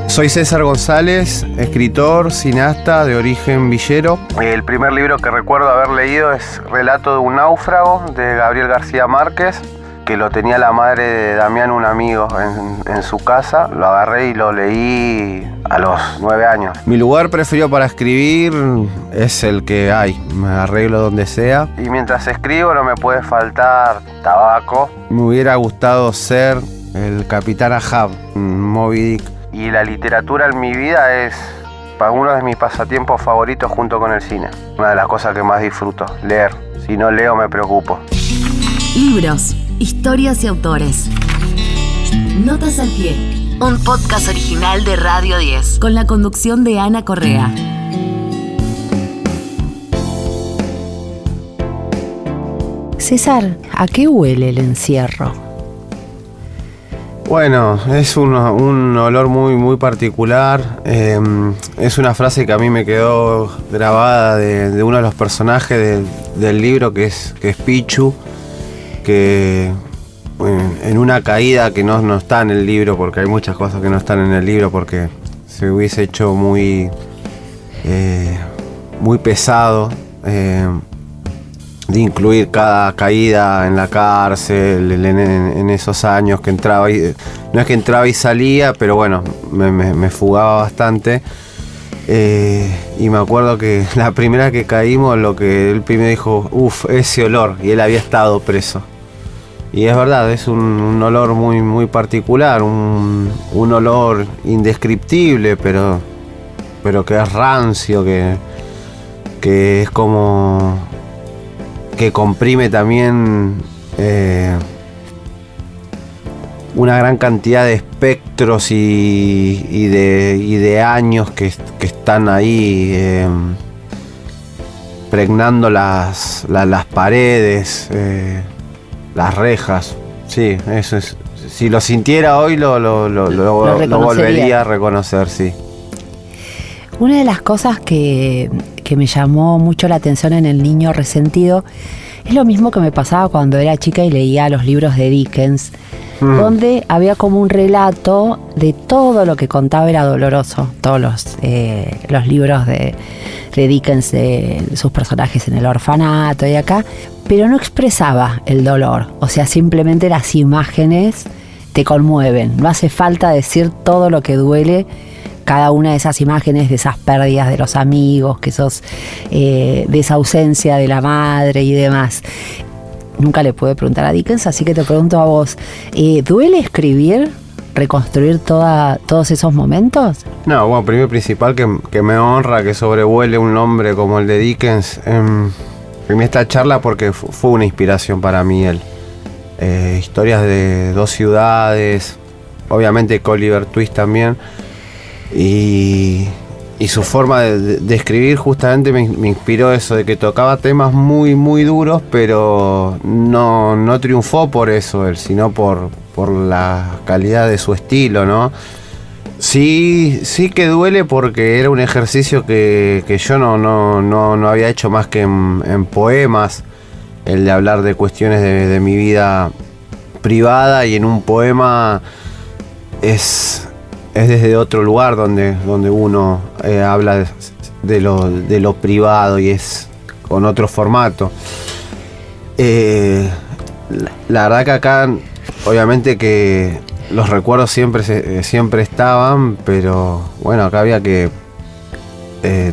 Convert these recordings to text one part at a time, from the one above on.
Soy César González, escritor, cineasta de origen villero. El primer libro que recuerdo haber leído es Relato de un náufrago, de Gabriel García Márquez, que lo tenía la madre de Damián, un amigo, en su casa. Lo agarré y lo leí a los 9 años. Mi lugar preferido para escribir es el que hay. Me arreglo donde sea. Y mientras escribo no me puede faltar tabaco. Me hubiera gustado ser el Capitán Ahab, Moby Dick. Y la literatura en mi vida es uno de mis pasatiempos favoritos junto con el cine. Una de las cosas que más disfruto, leer. Si no leo me preocupo. Libros, historias y autores. Notas al pie. Un podcast original de Radio 10. Con la conducción de Ana Correa. César, ¿a qué huele el encierro? Bueno, es un olor muy particular. Es una frase que a mí me quedó grabada de uno de los personajes del libro, que es Pichu, que en una caída que no está en el libro, porque hay muchas cosas que no están en el libro, porque se hubiese hecho muy pesado de incluir cada caída en la cárcel, en esos años que entraba y, no es que entraba y salía, pero bueno, me fugaba bastante. Y me acuerdo que la primera que caímos, lo que él primero dijo, ese olor, y él había estado preso. Y es verdad, es un olor muy particular, un olor indescriptible, pero que es rancio, que es como que comprime también una gran cantidad de espectros y de años que están ahí pregnando las paredes, las rejas. Sí, eso es. Si lo sintiera hoy lo volvería a reconocer, sí. Una de las cosas que me llamó mucho la atención en El niño resentido es lo mismo que me pasaba cuando era chica y leía los libros de Dickens, donde había como un relato de todo lo que contaba era doloroso. Todos los libros de Dickens, de sus personajes en el orfanato y acá, pero no expresaba el dolor. O sea, simplemente las imágenes te conmueven. No hace falta decir todo lo que duele cada una de esas imágenes, de esas pérdidas de los amigos, de esa ausencia de la madre y demás. Nunca le pude preguntar a Dickens, así que te pregunto a vos, ¿duele escribir, reconstruir todos esos momentos? No, bueno, primero y principal que me honra que sobrevuele un nombre como el de Dickens en esta charla, porque fue una inspiración para mí él. Historias de dos ciudades, obviamente con Oliver Twist también. Y su forma de escribir justamente me inspiró eso, de que tocaba temas muy duros, pero no triunfó por eso él, sino por la calidad de su estilo, ¿no? Sí que duele, porque era un ejercicio que yo no había hecho más que en poemas, el de hablar de cuestiones de mi vida privada, y en un poema es desde otro lugar donde uno habla de lo privado, y es con otro formato. La verdad que acá, obviamente que los recuerdos siempre estaban, pero bueno, acá había que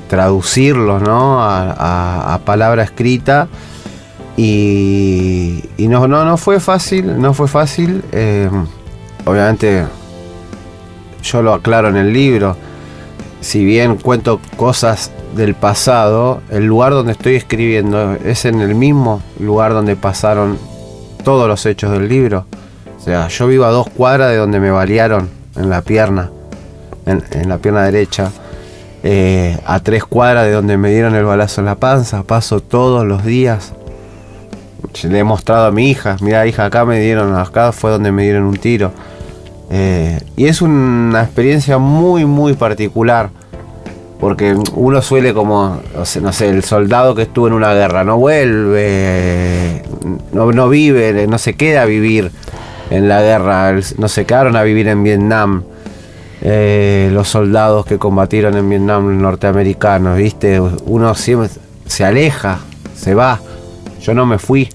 traducirlos, ¿no? a palabra escrita, y no fue fácil, obviamente. Yo lo aclaro en el libro, si bien cuento cosas del pasado, el lugar donde estoy escribiendo es en el mismo lugar donde pasaron todos los hechos del libro. O sea, yo vivo a 2 cuadras de donde me balearon en la pierna, en la pierna derecha, a 3 cuadras de donde me dieron el balazo en la panza. Paso todos los días. Le he mostrado a mi hija, mira hija, acá fue donde me dieron un tiro. Y es una experiencia muy particular, porque uno suele como, no sé, el soldado que estuvo en una guerra no vuelve, no vive, no se queda a vivir en la guerra, no se quedaron a vivir en Vietnam. los soldados que combatieron en Vietnam, norteamericanos, ¿viste? Uno siempre se aleja, se va. Yo no me fui.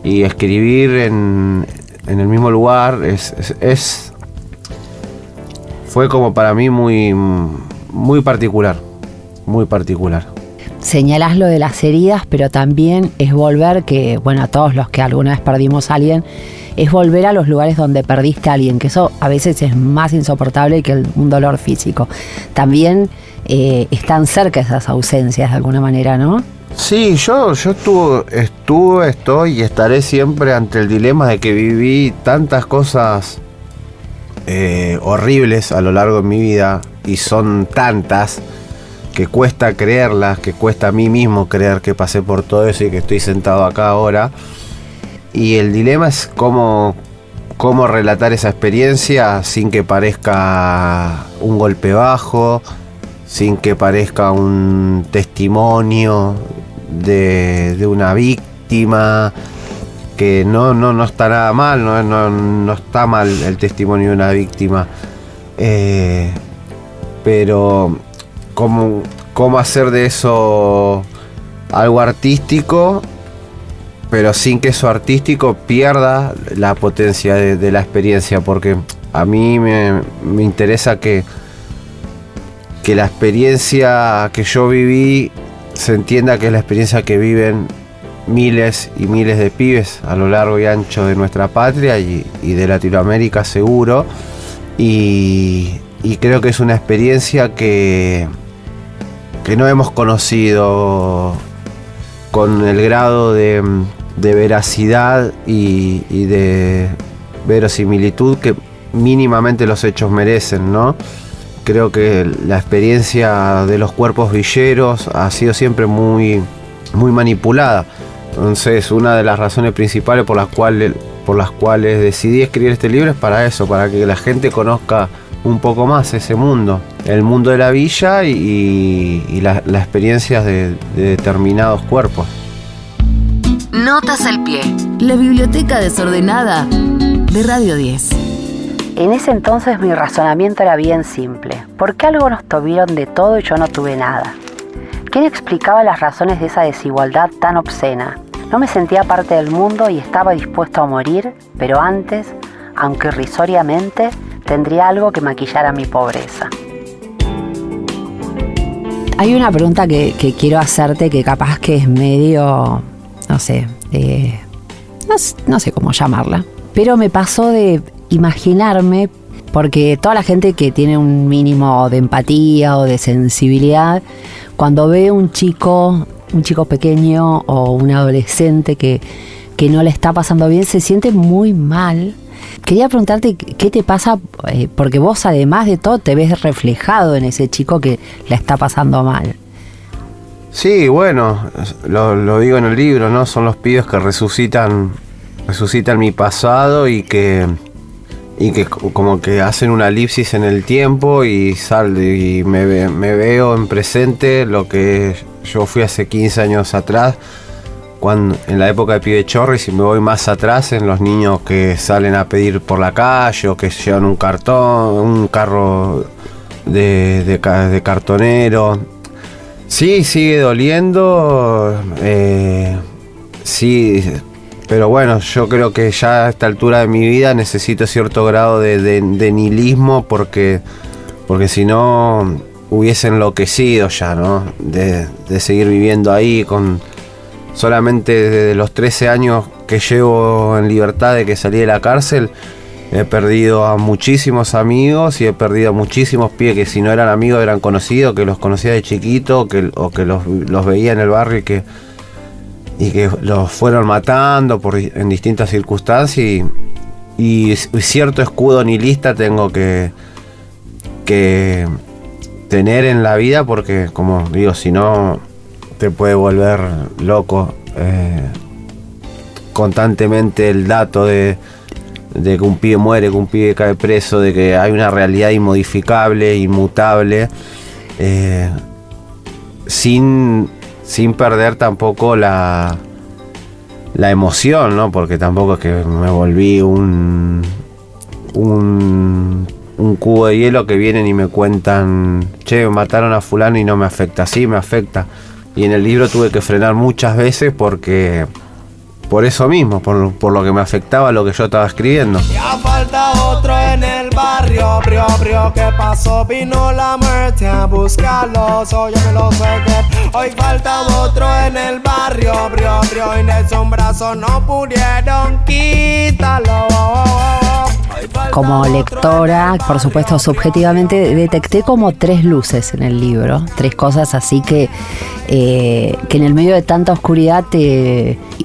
Y escribir en el mismo lugar fue como para mí muy particular, muy particular. Señalás lo de las heridas, pero también es volver, que bueno, a todos los que alguna vez perdimos a alguien, es volver a los lugares donde perdiste a alguien, que eso a veces es más insoportable que un dolor físico. También están cerca esas ausencias de alguna manera, ¿no? Sí, yo estoy y estaré siempre ante el dilema de que viví tantas cosas horribles a lo largo de mi vida, y son tantas que cuesta creerlas, que cuesta a mí mismo creer que pasé por todo eso y que estoy sentado acá ahora. Y el dilema es cómo relatar esa experiencia sin que parezca un golpe bajo, sin que parezca un testimonio de una víctima, que no está nada mal, no está mal el testimonio de una víctima, pero cómo hacer de eso algo artístico, pero sin que eso artístico pierda la potencia de la experiencia, porque a mí me interesa que la experiencia que yo viví se entienda que es la experiencia que viven miles y miles de pibes a lo largo y ancho de nuestra patria y de Latinoamérica seguro, y creo que es una experiencia que no hemos conocido con el grado de veracidad y de verosimilitud que mínimamente los hechos merecen, ¿no? Creo que la experiencia de los cuerpos villeros ha sido siempre muy manipulada. Entonces, una de las razones principales por las cuales decidí escribir este libro es para eso, para que la gente conozca un poco más ese mundo, el mundo de la villa y las experiencias de determinados cuerpos. Notas al pie. La biblioteca desordenada de Radio 10. En ese entonces mi razonamiento era bien simple. ¿Por qué algo nos tuvieron de todo y yo no tuve nada? ¿Quién explicaba las razones de esa desigualdad tan obscena? No me sentía parte del mundo y estaba dispuesto a morir, pero antes, aunque irrisoriamente, tendría algo que maquillara mi pobreza. Hay una pregunta que quiero hacerte que capaz que es medio, no sé cómo llamarla, pero me pasó de imaginarme, porque toda la gente que tiene un mínimo de empatía o de sensibilidad, cuando ve un chico pequeño o un adolescente que no le está pasando bien, se siente muy mal. Quería preguntarte qué te pasa, porque vos además de todo te ves reflejado en ese chico que la está pasando mal. Sí, bueno, lo digo en el libro, ¿no? Son los pibes que resucitan mi pasado y que como que hacen una elipsis en el tiempo y me veo en presente lo que yo fui hace 15 años atrás, en la época de Pibe Chorri. Si me voy más atrás, en los niños que salen a pedir por la calle o que llevan un carro de cartonero. Sí, sigue doliendo, sí. Pero bueno, yo creo que ya a esta altura de mi vida necesito cierto grado de nihilismo porque si no hubiese enloquecido ya, ¿no? De seguir viviendo ahí solamente desde los 13 años que llevo en libertad de que salí de la cárcel, he perdido a muchísimos amigos y he perdido a muchísimos pibes que si no eran amigos eran conocidos, que los conocía de chiquito o que los veía en el barrio y que los fueron matando en distintas circunstancias y cierto escudo nihilista tengo que tener en la vida porque, como digo, si no te puede volver loco constantemente el dato de que un pibe muere, que un pibe cae preso, de que hay una realidad inmodificable, inmutable, sin perder tampoco la emoción, ¿no? Porque tampoco es que me volví un un cubo de hielo que vienen y me cuentan, che, mataron a fulano y no me afecta. Sí, me afecta. Y en el libro tuve que frenar muchas veces porque... por eso mismo, por lo que me afectaba lo que yo estaba escribiendo. Ya falta otro en el barrio, brio, ¿qué pasó? Vino la muerte a buscarlos, oye, me lo sé que hoy falta otro en el barrio, brio, y de un brazo no pudieron quitarlo. Como lectora, por supuesto, subjetivamente detecté como 3 luces en el libro, 3 cosas así que en el medio de tanta oscuridad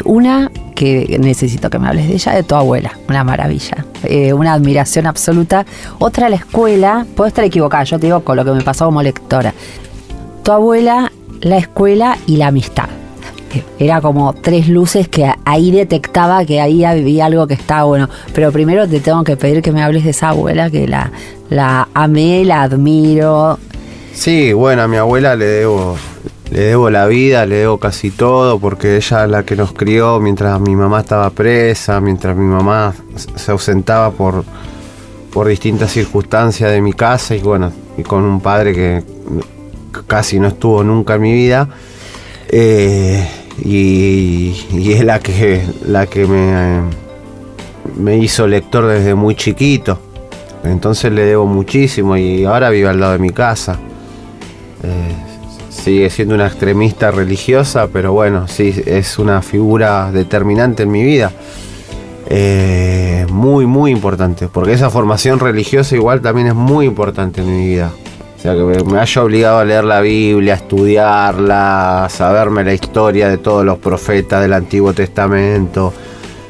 una que necesito que me hables de ella, de tu abuela, una maravilla, una admiración absoluta. Otra, la escuela, puedo estar equivocada, yo te digo con lo que me pasó como lectora. Tu abuela, la escuela y la amistad. Era como 3 luces que ahí detectaba que ahí había algo que estaba bueno. Pero primero te tengo que pedir que me hables de esa abuela, que la amé, la admiro. Sí, bueno, a mi abuela le debo la vida, le debo casi todo, porque ella es la que nos crió mientras mi mamá estaba presa, mientras mi mamá se ausentaba por distintas circunstancias de mi casa, y bueno, y con un padre que casi no estuvo nunca en mi vida. Y es la que me hizo lector desde muy chiquito. Entonces le debo muchísimo, y ahora vive al lado de mi casa. Sigue siendo una extremista religiosa, pero bueno, sí, es una figura determinante en mi vida. Muy, muy importante, porque esa formación religiosa igual también es muy importante en mi vida. O sea, que me haya obligado a leer la Biblia, a estudiarla, a saberme la historia de todos los profetas del Antiguo Testamento,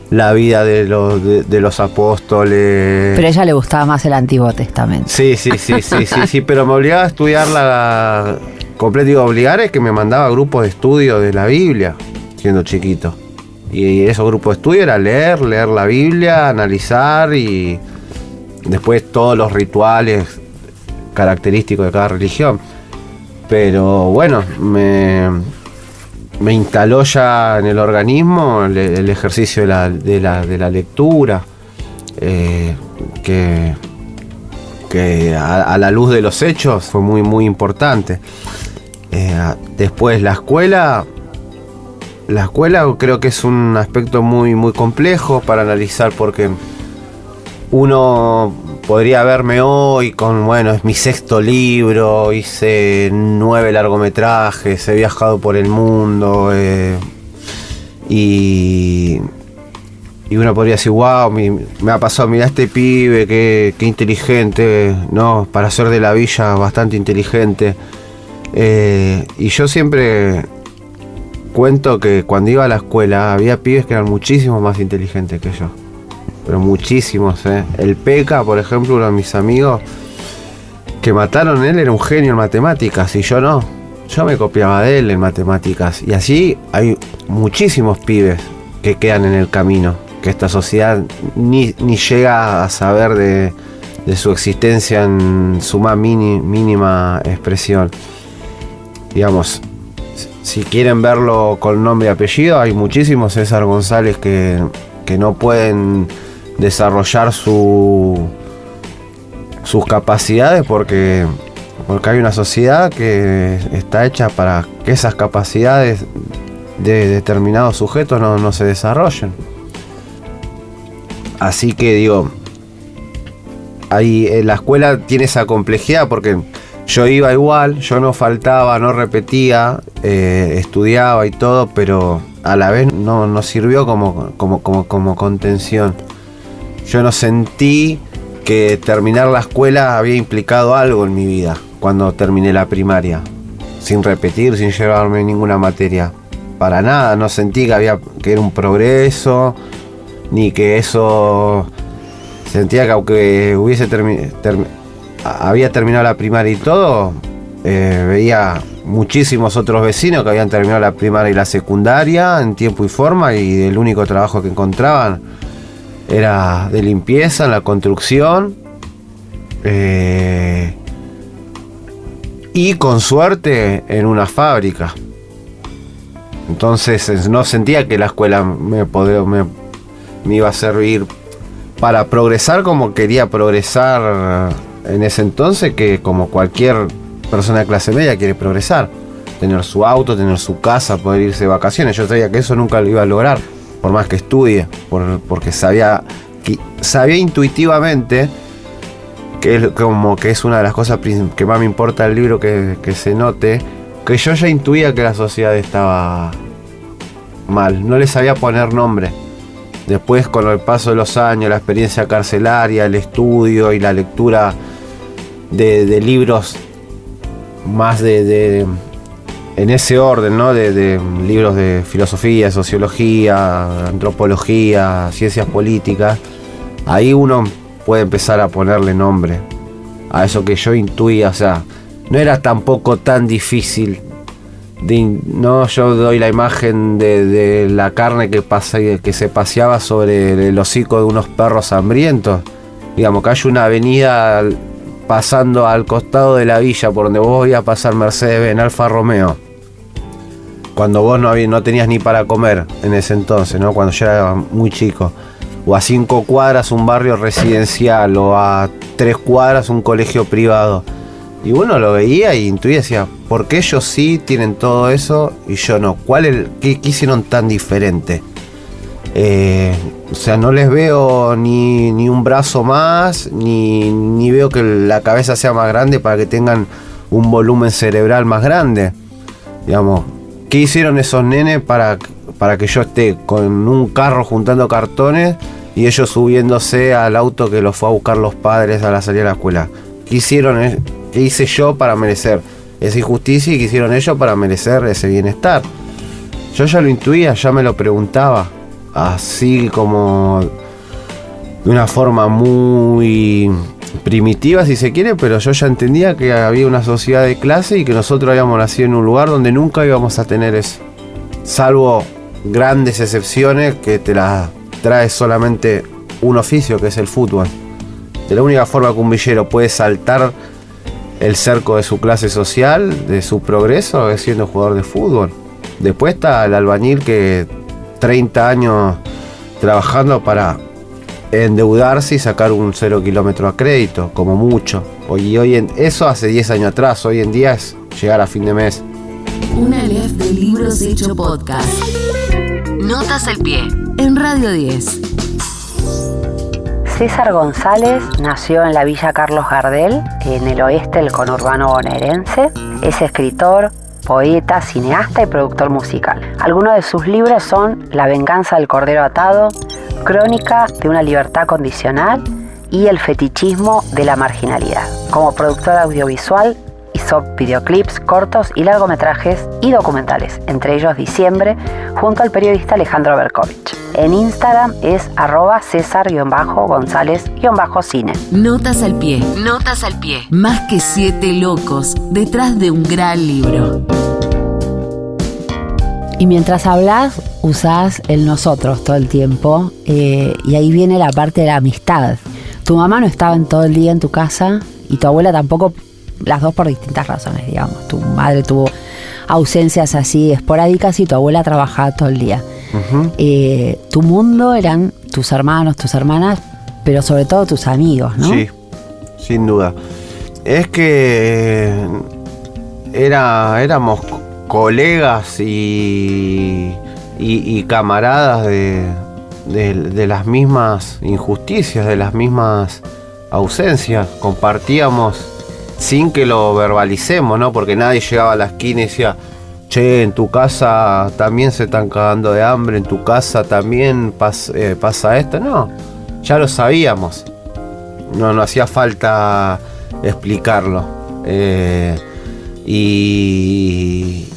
la vida de los apóstoles. Pero a ella le gustaba más el Antiguo Testamento. Sí, pero me obligaba a estudiarla completo. Digo, obligar es que me mandaba grupos de estudio de la Biblia, siendo chiquito. Y esos grupos de estudio era leer la Biblia, analizar, y después todos los rituales característico de cada religión. Pero bueno, me instaló ya en el organismo el ejercicio de la lectura, que a la luz de los hechos fue muy, muy importante. Después la escuela creo que es un aspecto muy, muy complejo para analizar, porque uno podría verme hoy con, bueno, es mi 6º libro, hice 9 largometrajes, he viajado por el mundo, y uno podría decir, wow, me ha pasado, mirá este pibe, qué inteligente, ¿no? Para ser de la villa, bastante inteligente. Y yo siempre cuento que cuando iba a la escuela había pibes que eran muchísimo más inteligentes que yo. Pero muchísimos, El Peca, por ejemplo, uno de mis amigos que mataron, él era un genio en matemáticas y yo no. Yo me copiaba de él en matemáticas. Y así hay muchísimos pibes que quedan en el camino, que esta sociedad ni llega a saber de su existencia en su más mínima expresión. Digamos, si quieren verlo con nombre y apellido, hay muchísimos César González que no pueden desarrollar sus capacidades porque hay una sociedad que está hecha para que esas capacidades de determinados sujetos no se desarrollen. Así que digo, ahí la escuela tiene esa complejidad, porque yo iba igual, yo no faltaba, no repetía, estudiaba y todo, pero a la vez no sirvió como contención. Yo no sentí que terminar la escuela había implicado algo en mi vida cuando terminé la primaria, sin repetir, sin llevarme ninguna materia. Para nada, no sentí que era un progreso, ni que eso... Sentía que aunque había terminado la primaria y todo, veía muchísimos otros vecinos que habían terminado la primaria y la secundaria en tiempo y forma, y el único trabajo que encontraban era de limpieza en la construcción, y con suerte en una fábrica. Entonces no sentía que la escuela me iba a servir para progresar como quería progresar en ese entonces que como cualquier persona de clase media quiere progresar, tener su auto, tener su casa, poder irse de vacaciones. Yo sabía que eso nunca lo iba a lograr, por más que estudie, porque sabía intuitivamente que es una de las cosas que más me importa del libro que se note, que yo ya intuía que la sociedad estaba mal, no le sabía poner nombre. Después, con el paso de los años, la experiencia carcelaria, el estudio y la lectura de libros más en ese orden, ¿no? De libros de filosofía, sociología, antropología, ciencias políticas, ahí uno puede empezar a ponerle nombre a eso que yo intuía. O sea, no era tampoco tan difícil. No, yo doy la imagen de la carne que se paseaba sobre el hocico de unos perros hambrientos. Digamos que hay una avenida pasando al costado de la villa por donde vos ibas a pasar Mercedes-Benz, Alfa Romeo, cuando vos no tenías ni para comer en ese entonces, ¿no? Cuando yo era muy chico. O a 5 cuadras un barrio residencial, o a 3 cuadras un colegio privado. Y uno lo veía y intuía, decía, ¿por qué ellos sí tienen todo eso y yo no? ¿Qué hicieron tan diferente? O sea, no les veo ni un brazo más, ni veo que la cabeza sea más grande para que tengan un volumen cerebral más grande. Digamos, ¿qué hicieron esos nenes para que yo esté con un carro juntando cartones y ellos subiéndose al auto que los fue a buscar los padres a la salida de la escuela? ¿Qué hice yo para merecer esa injusticia y qué hicieron ellos para merecer ese bienestar? Yo ya lo intuía, ya me lo preguntaba, así como de una forma muy primitiva, si se quiere, pero yo ya entendía que había una sociedad de clase y que nosotros habíamos nacido en un lugar donde nunca íbamos a tener eso, salvo grandes excepciones que te las trae solamente un oficio, que es el fútbol. De la única forma que un villero puede saltar el cerco de su clase social, de su progreso, es siendo jugador de fútbol. Después está el albañil que 30 años trabajando para endeudarse y sacar un 0 kilómetro a crédito, como mucho. Eso hace 10 años atrás, hoy en día es llegar a fin de mes. Un Aleph de Libros hecho podcast. Notas al pie, en Radio 10. César González nació en la Villa Carlos Gardel, en el oeste del conurbano bonaerense. Es escritor, poeta, cineasta y productor musical. Algunos de sus libros son La venganza del cordero atado, Crónica de una libertad condicional y El fetichismo de la marginalidad. Como productor audiovisual hizo videoclips, cortos y largometrajes y documentales, entre ellos Diciembre, junto al periodista Alejandro Berkovich. En Instagram es @César_González_cine. Notas al pie. Notas al pie. Más que 7 locos detrás de un gran libro. Y mientras hablas, usás el nosotros todo el tiempo, y ahí viene la parte de la amistad. Tu mamá no estaba en todo el día en tu casa y tu abuela tampoco, las dos por distintas razones, digamos. Tu madre tuvo ausencias así esporádicas y tu abuela trabajaba todo el día. Uh-huh. Tu mundo eran tus hermanos, tus hermanas, pero sobre todo tus amigos, ¿no? Sí, sin duda. Es que éramos colegas y camaradas de las mismas injusticias, de las mismas ausencias. Compartíamos sin que lo verbalicemos, ¿no? Porque nadie llegaba a la esquina y decía, che, en tu casa también se están cagando de hambre, en tu casa también pasa esto. No, ya lo sabíamos. No hacía falta explicarlo. Y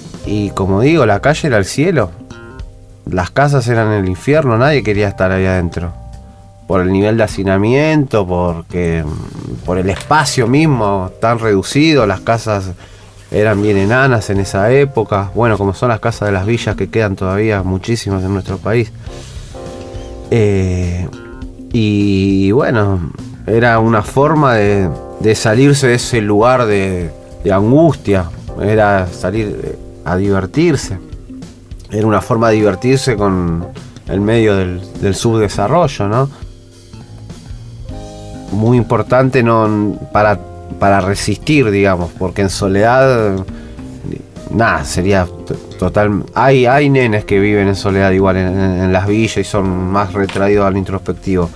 como digo, la calle era el cielo. Las casas eran el infierno, nadie quería estar ahí adentro. Por el nivel de hacinamiento, por el espacio mismo tan reducido, las casas eran bien enanas en esa época. Bueno, como son las casas de las villas que quedan todavía muchísimas en nuestro país. Y bueno, era una forma de salirse de ese lugar de angustia. Era salir a divertirse. Era una forma de divertirse con el medio del subdesarrollo, ¿no? muy importante para resistir, digamos, porque en soledad, nada, sería total. Hay nenes que viven en soledad igual en las villas y son más retraídos al introspectivo.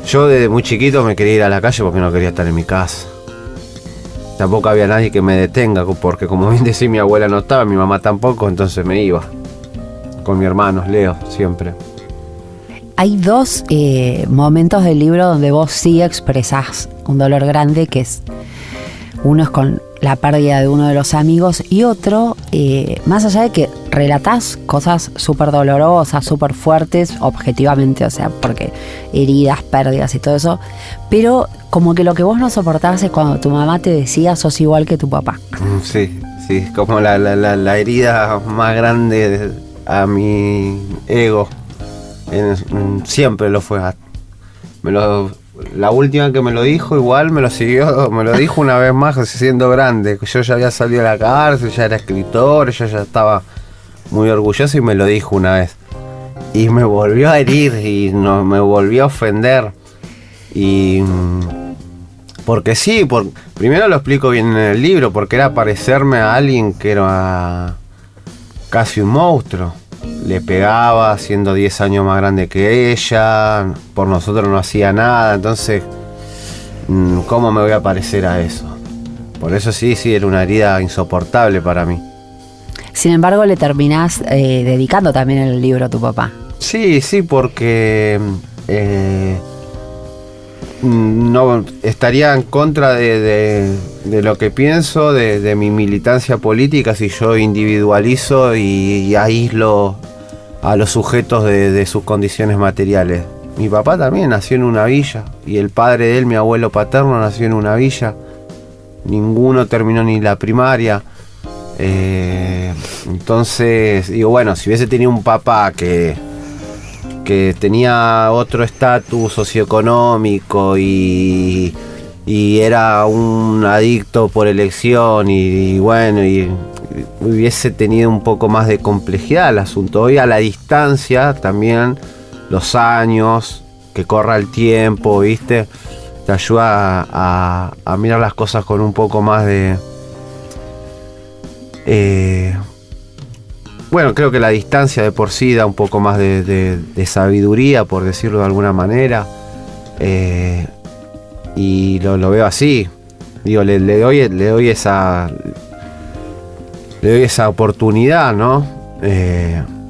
Yo desde muy chiquito me quería ir a la calle porque no quería estar en mi casa. Tampoco había nadie que me detenga, porque como bien decía, mi abuela no estaba, mi mamá tampoco, entonces me iba. Con mi hermano, Leo, siempre. Hay dos momentos del libro donde vos sí expresás un dolor grande, que es uno es con la pérdida de uno de los amigos y otro, más allá de que relatás cosas súper dolorosas, súper fuertes, objetivamente, o sea, porque heridas, pérdidas y todo eso, pero como que lo que vos no soportabas es cuando tu mamá te decía sos igual que tu papá. Sí, como la herida más grande a mi ego. Siempre lo fue. La última que me lo dijo, igual me lo dijo una vez más siendo grande. Yo ya había salido de la cárcel, ya era escritor, yo ya estaba muy orgulloso y me lo dijo una vez. Y me volvió a herir y me volvió a ofender. Y porque sí, primero lo explico bien en el libro, porque era parecerme a alguien que era casi un monstruo. Le pegaba siendo 10 años más grande que ella, por nosotros no hacía nada, entonces, ¿cómo me voy a parecer a eso? Por eso sí, era una herida insoportable para mí. Sin embargo, le terminás dedicando también el libro a tu papá. Sí, porque no estaría en contra de lo que pienso, de mi militancia política, si yo individualizo y aíslo a los sujetos de sus condiciones materiales. Mi papá también nació en una villa y el padre de él, mi abuelo paterno, nació en una villa. Ninguno terminó ni la primaria. Entonces, digo, bueno, si hubiese tenido un papá que tenía otro estatus socioeconómico y era un adicto por elección y hubiese tenido un poco más de complejidad el asunto. Hoy a la distancia también, los años, que corra el tiempo, ¿viste? Te ayuda a mirar las cosas con un poco más de... creo que la distancia de por sí da un poco más de sabiduría, por decirlo de alguna manera. Y lo veo así. Digo, le doy esa oportunidad, ¿no?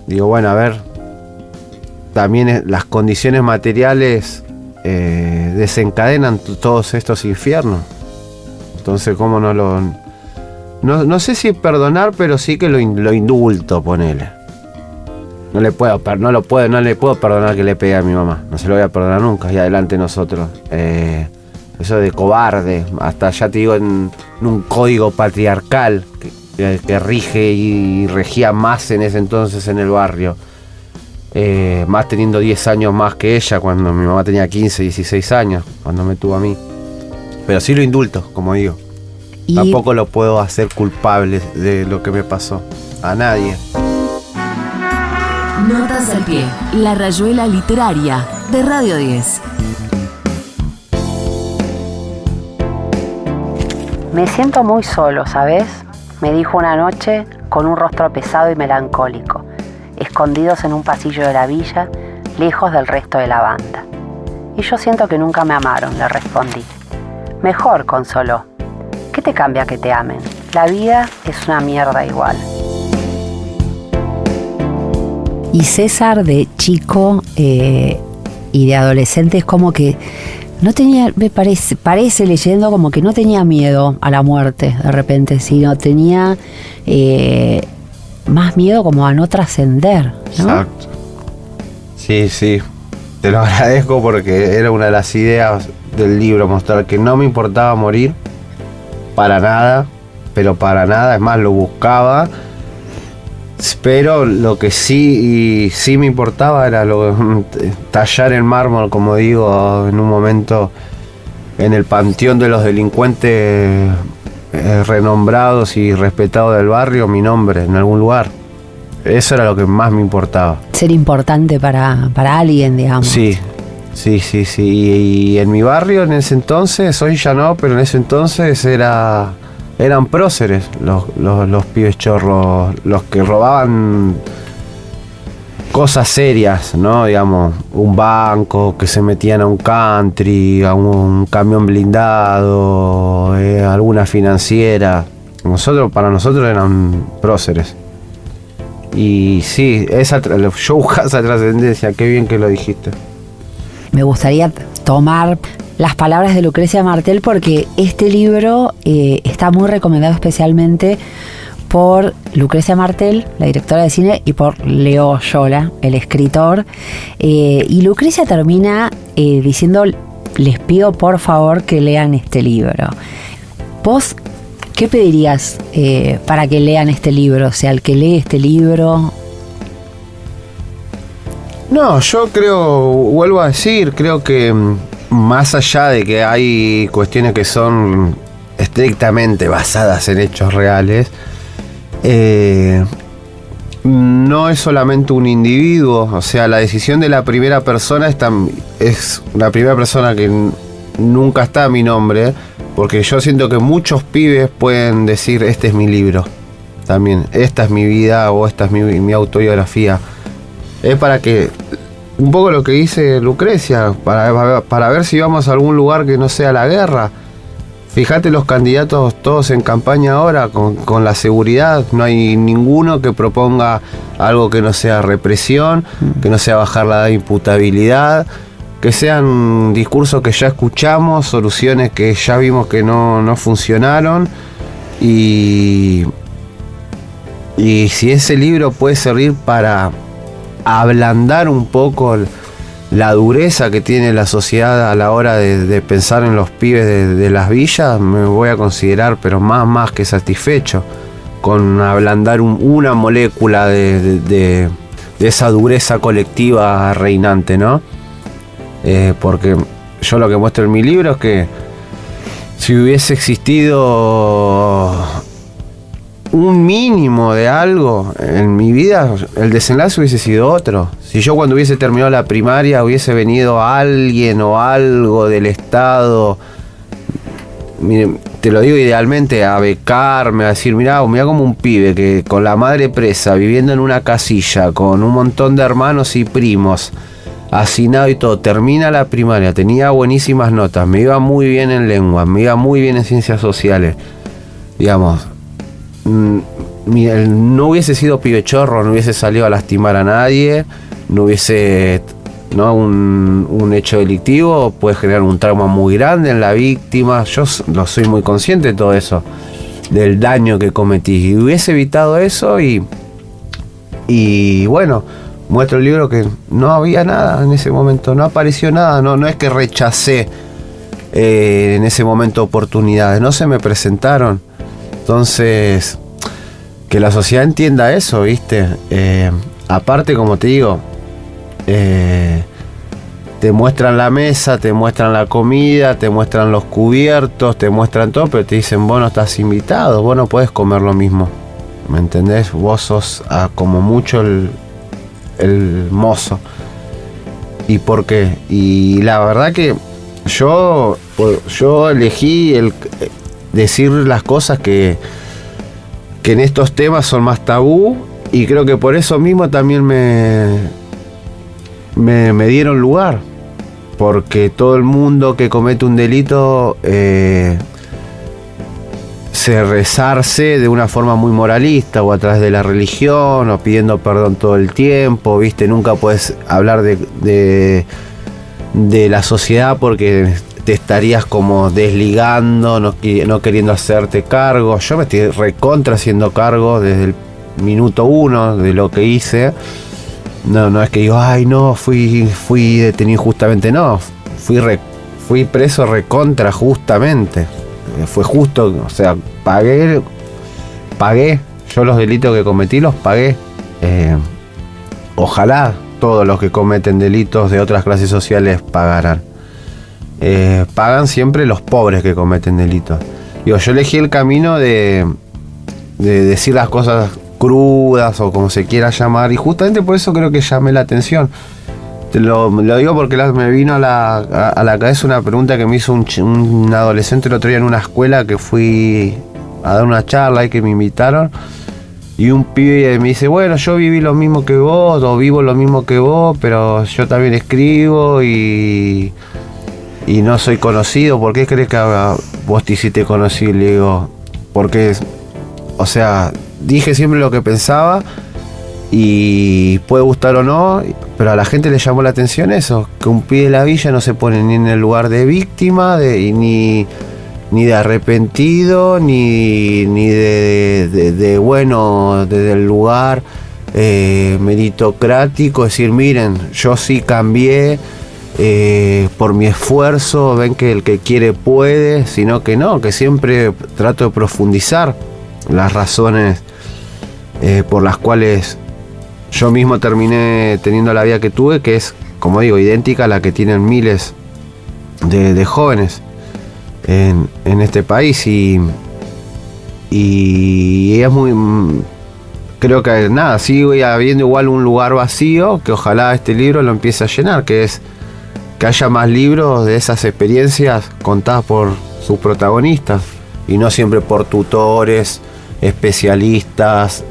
Digo, bueno, a ver, también las condiciones materiales desencadenan todos estos infiernos. Entonces, ¿cómo no sé si perdonar, pero sí que lo indulto, ponele. No le puedo perdonar que le pegue a mi mamá. No se lo voy a perdonar nunca. Y adelante nosotros. Eso de cobarde, hasta ya te digo, en un código patriarcal que rige y regía más en ese entonces en el barrio. Más teniendo 10 años más que ella, cuando mi mamá tenía 15, 16 años, cuando me tuvo a mí. Pero sí lo indulto, como digo. Tampoco lo puedo hacer culpable de lo que me pasó. A nadie. Notas al pie. La rayuela literaria de Radio 10. Me siento muy solo, ¿sabes? Me dijo una noche con un rostro pesado y melancólico, escondidos en un pasillo de la villa, lejos del resto de la banda. Y yo siento que nunca me amaron, le respondí. Mejor, consoló. ¿Qué te cambia que te amen? La vida es una mierda igual. Y César, de chico y de adolescente, es como que no tenía, me parece leyendo como que no tenía miedo a la muerte de repente, sino tenía más miedo como a no trascender, ¿no? Exacto. Sí, te lo agradezco porque era una de las ideas del libro, mostrar que no me importaba morir, para nada, es más, lo buscaba, pero lo que sí me importaba era tallar el mármol, como digo, en un momento en el panteón de los delincuentes renombrados y respetados del barrio, mi nombre en algún lugar. Eso era lo que más me importaba. Ser importante para alguien, digamos. Sí, Sí. Y en mi barrio en ese entonces, hoy ya no, pero en ese entonces eran próceres los pibes chorros, los que robaban cosas serias, ¿no? Digamos, un banco, que se metían a un country, a un camión blindado, alguna financiera. Para nosotros eran próceres. Y sí, yo buscaba esa trascendencia, qué bien que lo dijiste. Me gustaría tomar las palabras de Lucrecia Martel porque este libro está muy recomendado especialmente por Lucrecia Martel, la directora de cine, y por Leo Oyola, el escritor. Y Lucrecia termina diciendo: les pido por favor que lean este libro. ¿Vos qué pedirías para que lean este libro? O sea, el que lee este libro... No, yo vuelvo a decir, creo que más allá de que hay cuestiones que son estrictamente basadas en hechos reales, no es solamente un individuo, o sea, la decisión de la primera persona es la primera persona que nunca está a mi nombre, porque yo siento que muchos pibes pueden decir: este es mi libro, también, esta es mi vida o esta es mi autobiografía. Es para que, un poco lo que dice Lucrecia, para ver si vamos a algún lugar que no sea la guerra. Fíjate los candidatos todos en campaña ahora con la seguridad. No hay ninguno que proponga algo que no sea represión, que no sea bajar la edad de imputabilidad, que sean discursos que ya escuchamos, soluciones que ya vimos que no funcionaron. Y si ese libro puede servir para ablandar un poco la dureza que tiene la sociedad a la hora de pensar en los pibes de las villas, me voy a considerar pero más que satisfecho con ablandar una molécula de esa dureza colectiva reinante, ¿no? Porque yo lo que muestro en mi libro es que si hubiese existido un mínimo de algo en mi vida, el desenlace hubiese sido otro. Si yo cuando hubiese terminado la primaria hubiese venido alguien o algo del Estado, miren, te lo digo idealmente, a becarme, a decir: mirá como un pibe que con la madre presa, viviendo en una casilla, con un montón de hermanos y primos, hacinado y todo, termina la primaria, tenía buenísimas notas, me iba muy bien en lengua, me iba muy bien en ciencias sociales, digamos, no hubiese sido pibe chorro, no hubiese salido a lastimar a nadie, no hubiese, ¿no? un hecho delictivo puede generar un trauma muy grande en la víctima. Yo soy muy consciente de todo eso, del daño que cometí, y hubiese evitado eso. Y bueno, muestro el libro que no había nada en ese momento, no apareció nada, no es que rechacé en ese momento oportunidades, no se me presentaron. Entonces, que la sociedad entienda eso, ¿viste? Aparte, como te digo, te muestran la mesa, te muestran la comida, te muestran los cubiertos, te muestran todo, pero te dicen: vos no estás invitado, vos no podés comer lo mismo. ¿Me entendés? Vos sos como mucho el mozo. ¿Y por qué? Y la verdad que yo elegí decir las cosas que en estos temas son más tabú, y creo que por eso mismo también me dieron lugar, porque todo el mundo que comete un delito se resarce de una forma muy moralista, o a través de la religión, o pidiendo perdón todo el tiempo, ¿viste? Nunca puedes hablar de la sociedad porque te estarías como desligando, no queriendo hacerte cargo. Yo me estoy recontra haciendo cargo desde el minuto 1 de lo que hice. No es que digo: ay, no, fui detenido justamente. No, fui preso recontra justamente. Fue justo, o sea, pagué. Yo los delitos que cometí los pagué. Ojalá todos los que cometen delitos de otras clases sociales pagaran. Pagan siempre los pobres que cometen delitos. Digo, yo elegí el camino de decir las cosas crudas, o como se quiera llamar, y justamente por eso creo que llamé la atención. Lo digo porque me vino a la cabeza una pregunta que me hizo un adolescente el otro día en una escuela que fui a dar una charla y que me invitaron. Y un pibe me dice, bueno, yo viví lo mismo que vos, o vivo lo mismo que vos, pero yo también escribo y no soy conocido. ¿Por qué crees que vos te hiciste conocido? Le digo, porque, o sea, dije siempre lo que pensaba y puede gustar o no, pero a la gente le llamó la atención eso, que un pibe de la villa no se pone ni en el lugar de víctima, ni de arrepentido, ni de bueno, desde el lugar meritocrático, decir, miren, yo sí cambié por mi esfuerzo, ven que el que quiere puede, sino que no, que siempre trato de profundizar las razones por las cuales yo mismo terminé teniendo la vida que tuve, que es, como digo, idéntica a la que tienen miles de jóvenes en este país y es muy, creo que nada, sigue habiendo igual un lugar vacío que ojalá este libro lo empiece a llenar, que es que haya más libros de esas experiencias contadas por sus protagonistas y no siempre por tutores, especialistas,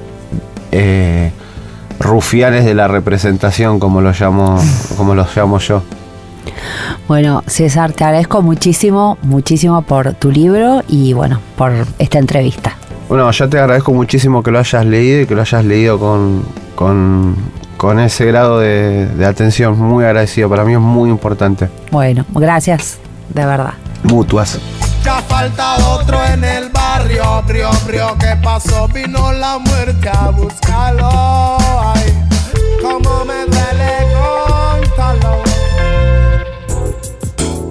rufianes de la representación, como los llamo yo. Bueno, César, te agradezco muchísimo por tu libro y bueno, por esta entrevista. Bueno, yo te agradezco muchísimo que lo hayas leído y que lo hayas leído con ese grado de atención. Muy agradecido, para mí es muy importante. Bueno, gracias, de verdad. Mutuas. Ya falta otro en el barrio, brio, ¿qué pasó? Vino la muerte a buscarlo. Ay, cómo me duele contarlo.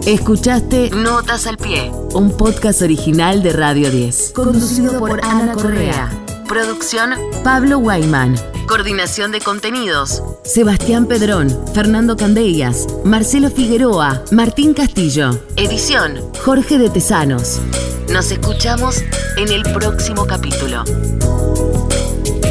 Escuchaste Notas al Pie, un podcast original de Radio 10, conducido por Ana Correa. Producción Pablo Guayman. Coordinación de contenidos Sebastián Pedrón, Fernando Candellas, Marcelo Figueroa, Martín Castillo. Edición Jorge de Tesanos. Nos escuchamos en el próximo capítulo.